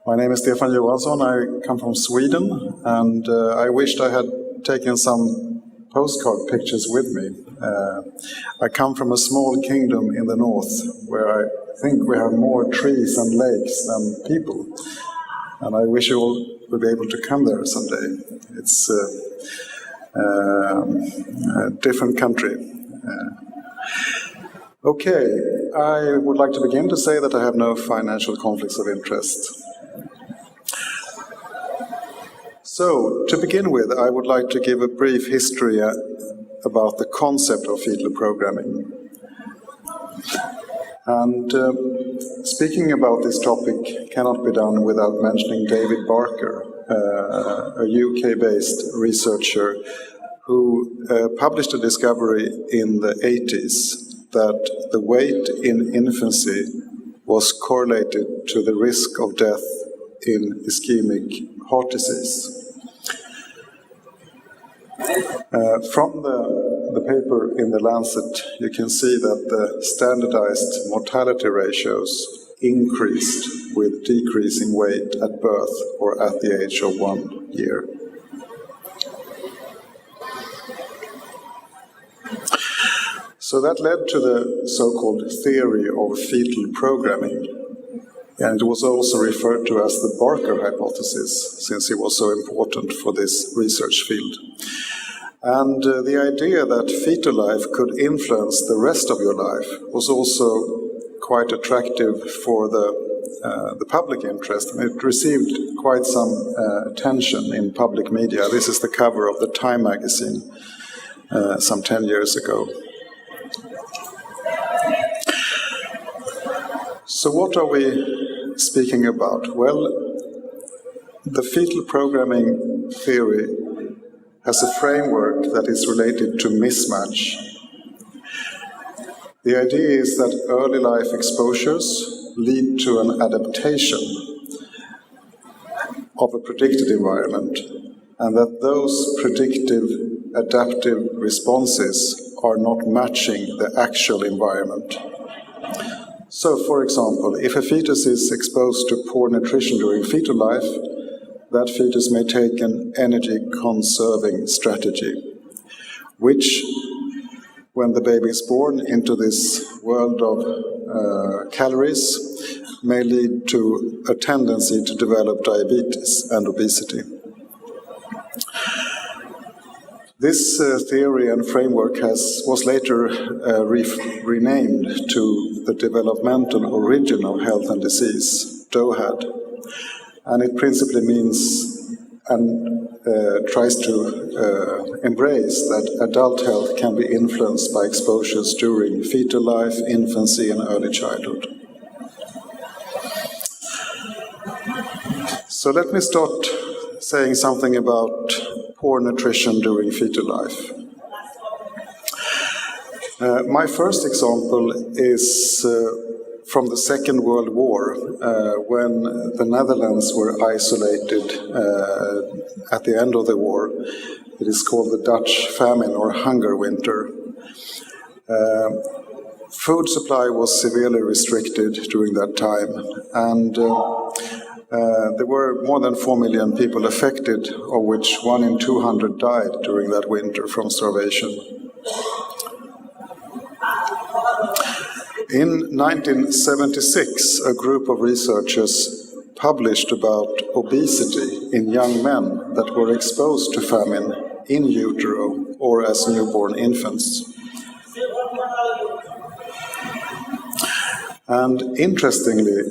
My name is Stefan Johansson. I come from Sweden, and I wished I had taken some postcard pictures with me. I come from a small kingdom in the north, where I think we have more trees and lakes than people. And I wish you all would be able to come there someday. It's a different country. Okay, I would like to begin to say that I have no financial conflicts of interest. So, to begin with, I would like to give a brief history about the concept of fetal programming. And speaking about this topic cannot be done without mentioning David Barker, a UK-based researcher who published a discovery in the 80s that the weight in infancy was correlated to the risk of death in ischemic heart disease. From the paper in the Lancet, you can see that the standardized mortality ratios increased with decreasing weight at birth or at the age of 1 year. So that led to the so-called theory of fetal programming. And it was also referred to as the Barker hypothesis, since it was so important for this research field. And the idea that fetal life could influence the rest of your life was also quite attractive for the public interest, and it received quite some attention in public media. This is the cover of the Time magazine some 10 years ago. So what are we speaking about? Well, the fetal programming theory has a framework that is related to mismatch. The idea is that early life exposures lead to an adaptation of a predicted environment, and that those predictive adaptive responses are not matching the actual environment. So, for example, if a fetus is exposed to poor nutrition during fetal life, that fetus may take an energy-conserving strategy, which, when the baby is born into this world of calories, may lead to a tendency to develop diabetes and obesity. This theory and framework was later renamed to the Developmental Origin of Health and Disease, DOHAD. And it principally means and tries to embrace that adult health can be influenced by exposures during fetal life, infancy, and early childhood. So let me start saying something about poor nutrition during fetal life. My first example is from the Second World War, when the Netherlands were isolated at the end of the war. It is called the Dutch Famine or Hunger Winter. Food supply was severely restricted during that time, and there were more than 4 million people affected, of which 1 in 200 died during that winter from starvation. In 1976, a group of researchers published about obesity in young men that were exposed to famine in utero or as newborn infants. And interestingly,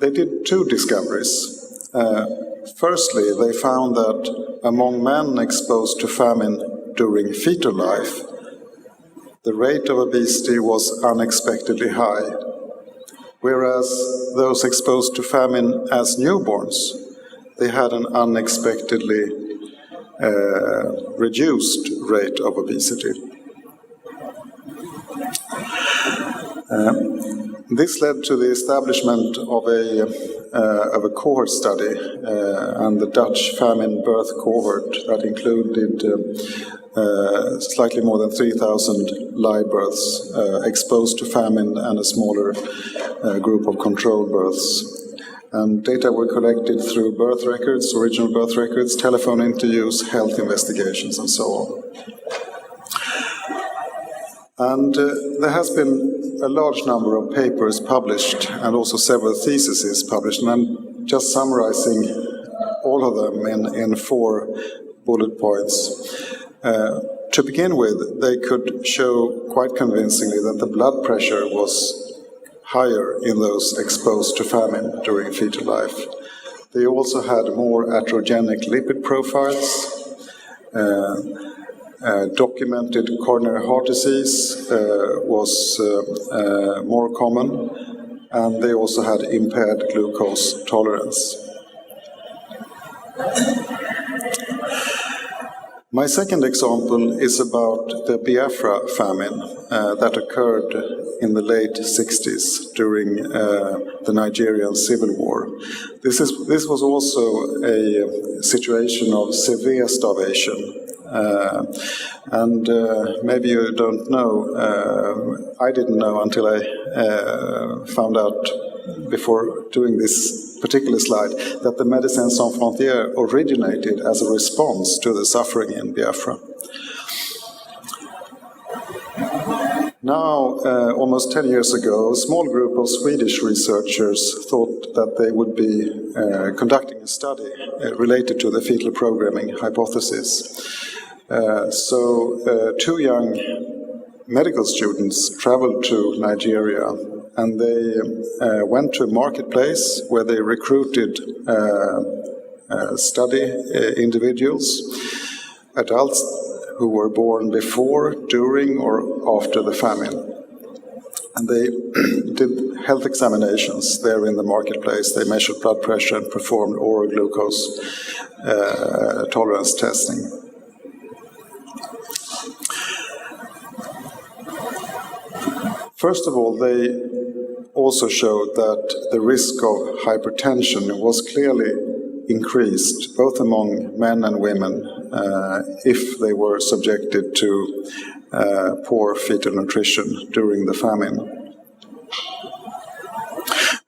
they did 2 discoveries. Firstly, they found that among men exposed to famine during fetal life, the rate of obesity was unexpectedly high, whereas those exposed to famine as newborns, they had an unexpectedly reduced rate of obesity. This led to the establishment of a cohort study, and the Dutch famine birth cohort that included slightly more than 3,000 live births exposed to famine and a smaller group of control births. And data were collected through birth records, original birth records, telephone interviews, health investigations, and so on. And there has been a large number of papers published and also several theses published, and I'm just summarizing all of them in 4 bullet points. To begin with, they could show quite convincingly that the blood pressure was higher in those exposed to famine during fetal life. They also had more atherogenic lipid profiles. Documented coronary heart disease was more common, and they also had impaired glucose tolerance. My second example is about the Biafra famine that occurred in the late 60s during the Nigerian Civil War. This was also a situation of severe starvation. And maybe you don't know, I didn't know until I found out before doing this particular slide, that the Médecins Sans Frontières originated as a response to the suffering in Biafra. Now, almost 10 years ago, a small group of Swedish researchers thought that they would be conducting a study related to the fetal programming hypothesis. So 2 young medical students traveled to Nigeria, and they went to a marketplace where they recruited study individuals, adults who were born before, during, or after the famine. And they did health examinations there in the marketplace. They measured blood pressure and performed oral glucose tolerance testing. First of all, they also showed that the risk of hypertension was clearly increased, both among men and women, if they were subjected to poor fetal nutrition during the famine.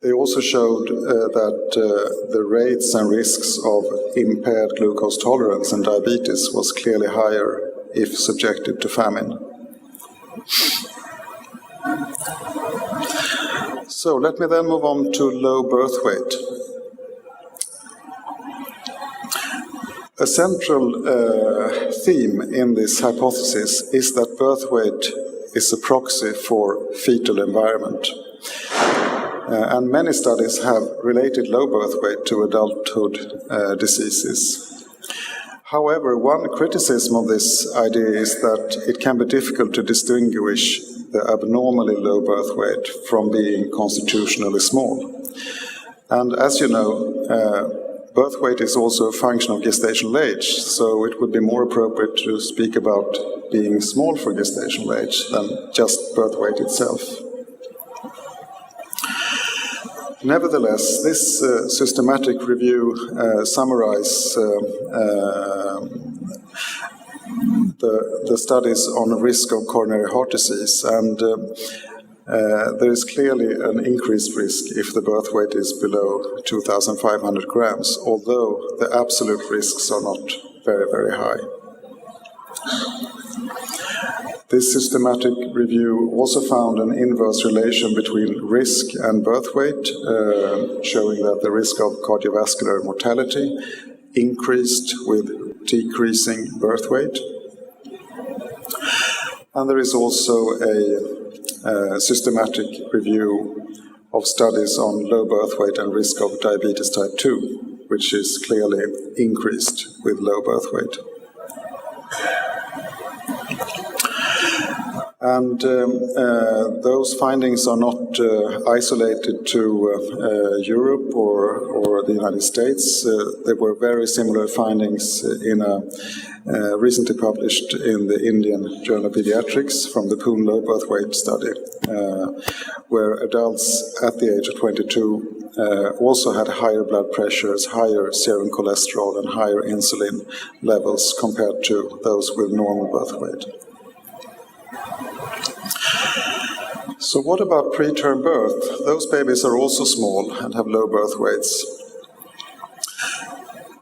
They also showed that the rates and risks of impaired glucose tolerance and diabetes was clearly higher if subjected to famine. So let me then move on to low birth weight. A central theme in this hypothesis is that birth weight is a proxy for fetal environment. And many studies have related low birth weight to adulthood diseases. However, one criticism of this idea is that it can be difficult to distinguish the abnormally low birth weight from being constitutionally small. And as you know, birth weight is also a function of gestational age, so it would be more appropriate to speak about being small for gestational age than just birth weight itself. Nevertheless, this systematic review summarizes the studies on the risk of coronary heart disease, and there is clearly an increased risk if the birth weight is below 2,500 grams, although the absolute risks are not very, very high. This systematic review also found an inverse relation between risk and birth weight, showing that the risk of cardiovascular mortality increased with decreasing birth weight. And there is also a systematic review of studies on low birth weight and risk of diabetes type 2, which is clearly increased with low birth weight. And those findings are not isolated to Europe or the United States. There were very similar findings in a recently published in the Indian Journal of Pediatrics from the Pune low birth weight study, where adults at the age of 22 also had higher blood pressures, higher serum cholesterol, and higher insulin levels compared to those with normal birth weight. So what about preterm birth? Those babies are also small and have low birth weights.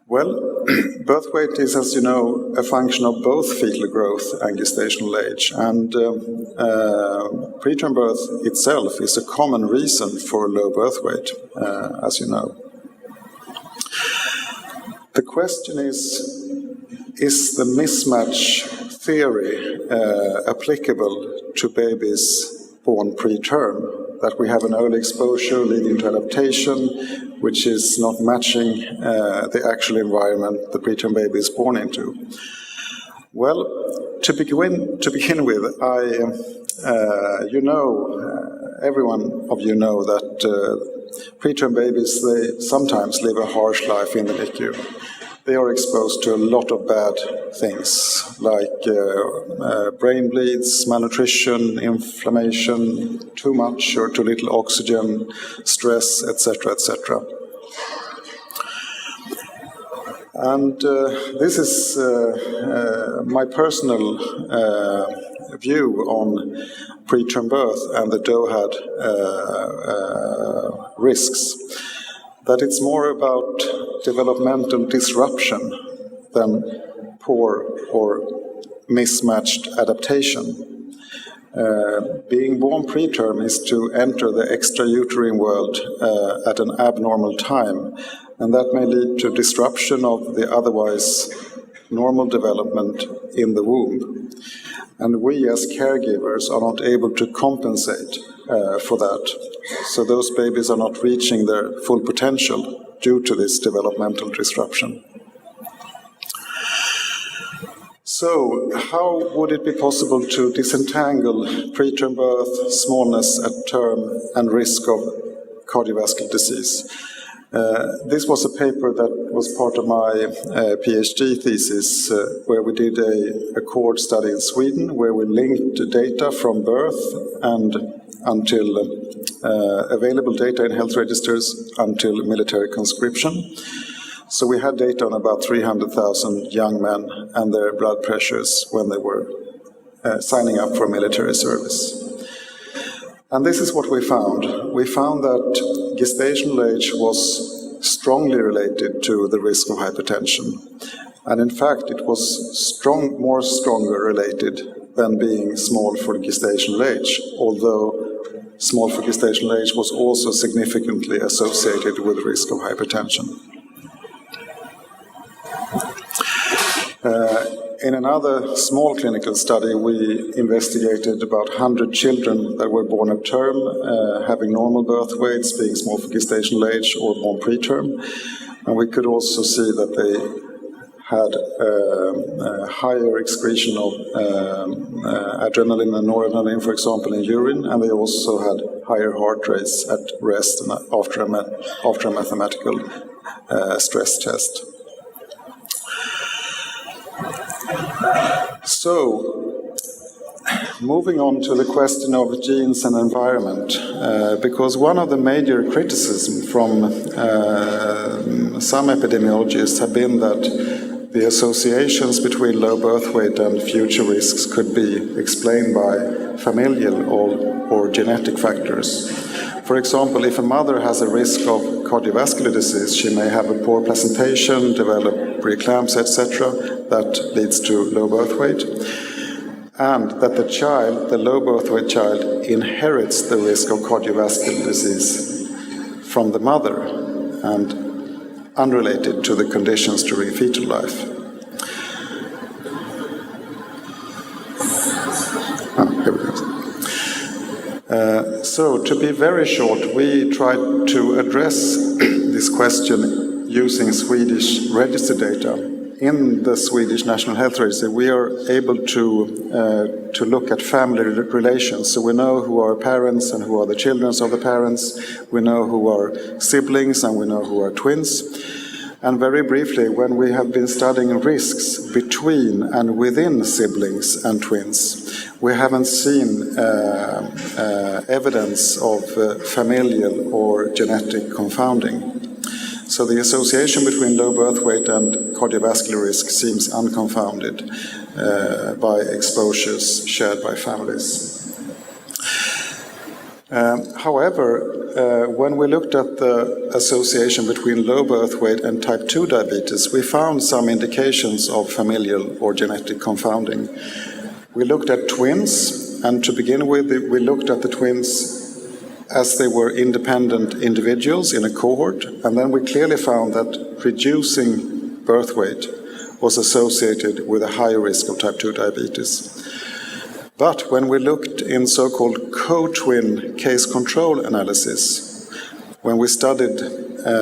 Well, birth weight is, as you know, a function of both fetal growth and gestational age. And preterm birth itself is a common reason for low birth weight, as you know. The question is the mismatch theory applicable to babies born preterm? That we have an early exposure leading to adaptation, which is not matching the actual environment the preterm baby is born into. Well, to begin with, everyone of you know that preterm babies, they sometimes live a harsh life in the NICU. They are exposed to a lot of bad things, like brain bleeds, malnutrition, inflammation, too much or too little oxygen, stress, etc., etc. And this is my personal view on preterm birth and the DOHAD risks. That it's more about developmental disruption than poor or mismatched adaptation. Being born preterm is to enter the extrauterine world at an abnormal time, and that may lead to disruption of the otherwise normal development in the womb. And we as caregivers are not able to compensate for that. So those babies are not reaching their full potential due to this developmental disruption. So how would it be possible to disentangle preterm birth, smallness at term, and risk of cardiovascular disease? This was a paper that was part of my PhD thesis, where we did a cohort study in Sweden, where we linked data from birth and until available data in health registers until military conscription. So we had data on about 300,000 young men and their blood pressures when they were signing up for military service. And this is what we found. We found that gestational age was strongly related to the risk of hypertension. And in fact, it was more stronger related than being small for gestational age, although small for gestational age was also significantly associated with risk of hypertension. In another small clinical study, we investigated about 100 children that were born at term, having normal birth weights, being small for gestational age or born preterm. And we could also see that they had a higher excretion of adrenaline and noradrenaline, for example, in urine, and they also had higher heart rates at rest and after a mathematical stress test. So, moving on to the question of genes and environment, because one of the major criticisms from some epidemiologists have been that the associations between low birth weight and future risks could be explained by familial or genetic factors. For example, if a mother has a risk of cardiovascular disease, she may have a poor placentation, develop preeclampsia, etc. That leads to low birth weight. And that the child, the low birth weight child, inherits the risk of cardiovascular disease from the mother and unrelated to the conditions during fetal life. Here we go. So, to be very short, we tried to address this question using Swedish register data. In the Swedish National Health Register, we are able to look at family relations. So we know who are parents and who are the children of the parents. We know who are siblings and we know who are twins. And very briefly, when we have been studying risks between and within siblings and twins, we haven't seen evidence of familial or genetic confounding. So the association between low birth weight and cardiovascular risk seems unconfounded by exposures shared by families. However, when we looked at the association between low birth weight and type 2 diabetes, we found some indications of familial or genetic confounding. We looked at twins, and to begin with, we looked at the twins as they were independent individuals in a cohort, and then we clearly found that reducing birth weight was associated with a higher risk of type 2 diabetes. But when we looked in so-called co-twin case control analysis, when we studied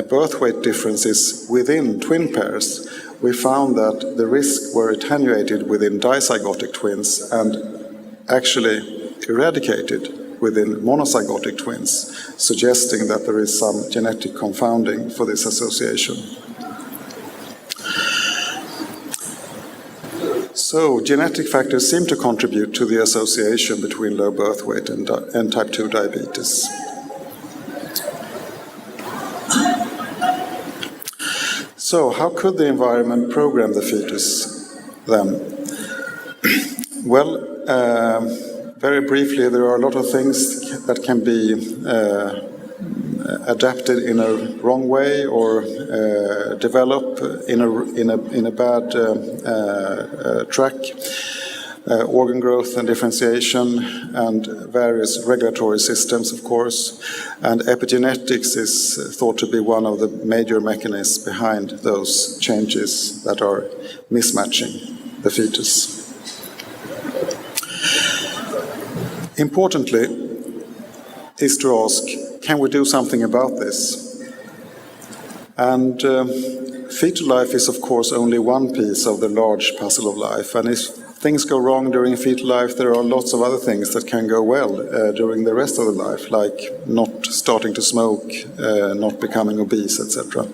birth weight differences within twin pairs, we found that the risks were attenuated within dizygotic twins and actually eradicated within monozygotic twins, suggesting that there is some genetic confounding for this association. So, genetic factors seem to contribute to the association between low birth weight and type 2 diabetes. So, how could the environment program the fetus then? Well, very briefly, there are a lot of things that can be adapted in a wrong way or develop in a bad track. Organ growth and differentiation, and various regulatory systems, of course. And epigenetics is thought to be one of the major mechanisms behind those changes that are mismatching the fetus. Importantly, is to ask, can we do something about this? And fetal life is, of course, only one piece of the large puzzle of life. And if things go wrong during fetal life, there are lots of other things that can go well during the rest of the life, like not starting to smoke, not becoming obese, etc.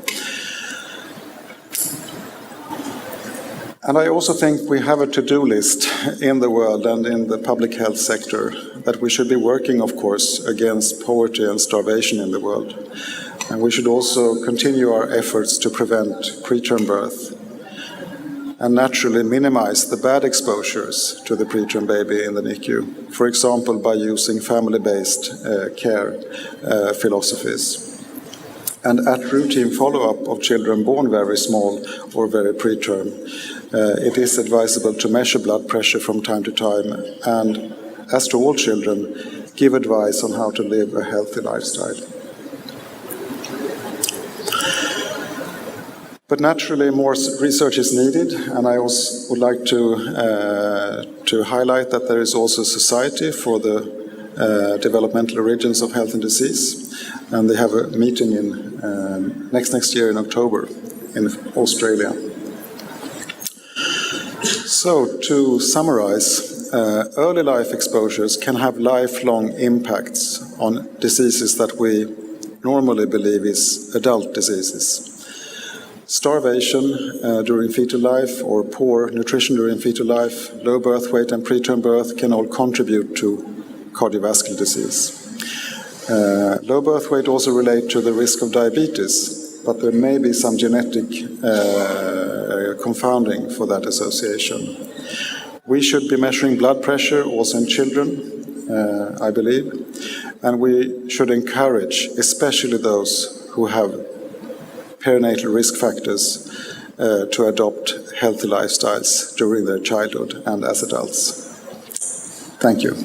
And I also think we have a to-do list in the world and in the public health sector that we should be working, of course, against poverty and starvation in the world. And we should also continue our efforts to prevent preterm birth and naturally minimize the bad exposures to the preterm baby in the NICU, for example, by using family-based care philosophies. And at routine follow-up of children born very small or very preterm, it is advisable to measure blood pressure from time to time and, as to all children, give advice on how to live a healthy lifestyle. But naturally, more research is needed, and I also would like to highlight that there is also a society for the developmental origins of health and disease, and they have a meeting in next year in October in Australia. So, to summarize, early life exposures can have lifelong impacts on diseases that we normally believe is adult diseases. Starvation during fetal life or poor nutrition during fetal life, low birth weight and preterm birth can all contribute to cardiovascular disease. Low birth weight also relate to the risk of diabetes, but there may be some genetic confounding for that association. We should be measuring blood pressure also in children, I believe, and we should encourage, especially those who have perinatal risk factors, to adopt healthy lifestyles during their childhood and as adults. Thank you.